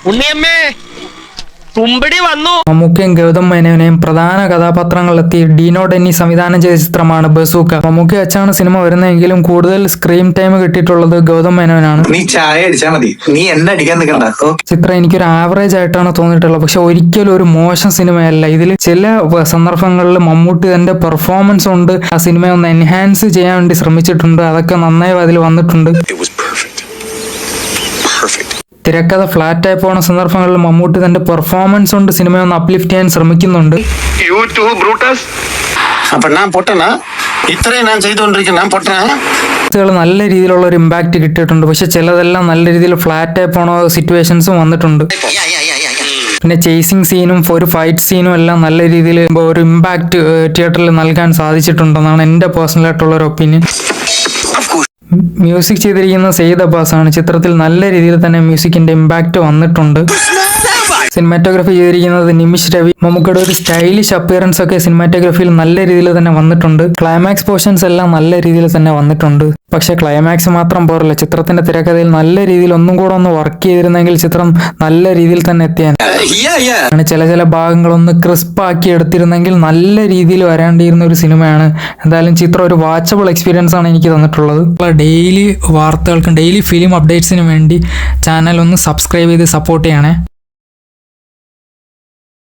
ഉണ്ണിയമ്മേ തുമ്പടി വന്നു. മമ്മൂക്കയും ഗൗതം മേനോനെയും പ്രധാന കഥാപാത്രങ്ങളിലെത്തി ഡീനോ ഡെന്നി സംവിധാനം ചെയ്ത ചിത്രമാണ് ബസൂക്ക. മമ്മൂക്ക വെച്ചാണ് സിനിമ വരുന്നതെങ്കിലും കൂടുതൽ സ്ക്രീൻ ടൈം കിട്ടിയിട്ടുള്ളത് ഗൗതം മേനോനാണ്. നീ ചായ അടിച്ചാ മതി, നീ എന്നെ അടിക്കാൻ നിൽക്കണ്ട. ചിത്രം എനിക്കൊരു ആവറേജ് ആയിട്ടാണ് തോന്നിയിട്ടുള്ളത്. പക്ഷെ ഒരിക്കലും ഒരു മോശം സിനിമയല്ല. ഇതിൽ ചില സന്ദർഭങ്ങളിൽ മമ്മൂട്ടി തന്റെ പെർഫോമൻസ് കൊണ്ട് ആ സിനിമയെ ഒന്ന് എൻഹാൻസ് ചെയ്യാൻ വേണ്ടി ശ്രമിച്ചിട്ടുണ്ട്. അതൊക്കെ നന്നായി അതിൽ വന്നിട്ടുണ്ട്. തിരക്കഥ ഫ്ലാറ്റായി പോകുന്ന സന്ദർഭങ്ങളിൽ മമ്മൂട്ടി തന്റെ പെർഫോമൻസ് കൊണ്ട് സിനിമയെ ഒന്ന് അപ്ലിഫ്റ്റ് ചെയ്യാൻ ശ്രമിക്കുന്നുണ്ട്. നല്ല രീതിയിലുള്ള ഒരു ഇമ്പാക്ട് കിട്ടിയിട്ടുണ്ട്. പക്ഷെ ചിലതെല്ലാം നല്ല രീതിയിൽ ഫ്ലാറ്റായി പോണ സിറ്റുവേഷൻസും വന്നിട്ടുണ്ട്. പിന്നെ ചേസിങ് സീനും ഒരു ഫൈറ്റ് സീനും എല്ലാം നല്ല രീതിയിൽ ഒരു ഇമ്പാക്ട് തിയേറ്ററിൽ നൽകാൻ സാധിച്ചിട്ടുണ്ടെന്നാണ് എൻ്റെ പേഴ്സണൽ ആയിട്ടുള്ള ഒരു ഒപ്പീനിയൻ. മ്യൂസിക് ചെയ്തിരിക്കുന്ന സെയ്ദ് അബ്ബാസ് ആണ്. ചിത്രത്തിൽ നല്ല രീതിയിൽ തന്നെ മ്യൂസിക്കിന്റെ ഇമ്പാക്ട് വന്നിട്ടുണ്ട്. സിനിമാറ്റോഗ്രാഫി ചെയ്തിരിക്കുന്നത് നിമിഷ് രവി. മമ്മൂക്കയുടെ ഒരു സ്റ്റൈലിഷ് അപ്പിയറൻസ് ഒക്കെ സിനിമാറ്റോഗ്രാഫിയിൽ നല്ല രീതിയിൽ തന്നെ വന്നിട്ടുണ്ട്. ക്ലൈമാക്സ് പോർഷൻസ് എല്ലാം നല്ല രീതിയിൽ തന്നെ വന്നിട്ടുണ്ട്. പക്ഷെ ക്ലൈമാക്സ് മാത്രം പോരല്ല, ചിത്രത്തിന്റെ തിരക്കഥയിൽ നല്ല രീതിയിൽ ഒന്നും കൂടെ ഒന്ന് വർക്ക് ചെയ്തിരുന്നെങ്കിൽ ചിത്രം നല്ല രീതിയിൽ തന്നെ എത്തിയാണ്. ചില ഭാഗങ്ങളൊന്ന് ക്രിസ്പ് ആക്കി എടുത്തിരുന്നെങ്കിൽ നല്ല രീതിയിൽ വരേണ്ടിയിരുന്ന ഒരു സിനിമയാണ്. എന്തായാലും ചിത്രം ഒരു വാച്ചബിൾ എക്സ്പീരിയൻസ് ആണ് എനിക്ക് തന്നിട്ടുള്ളത്. ഡെയിലി വാർത്തകൾക്കും ഡെയിലി ഫിലിം അപ്ഡേറ്റ്സിനും വേണ്ടി ചാനൽ ഒന്ന് സബ്സ്ക്രൈബ് ചെയ്ത് സപ്പോർട്ട് ചെയ്യണേ.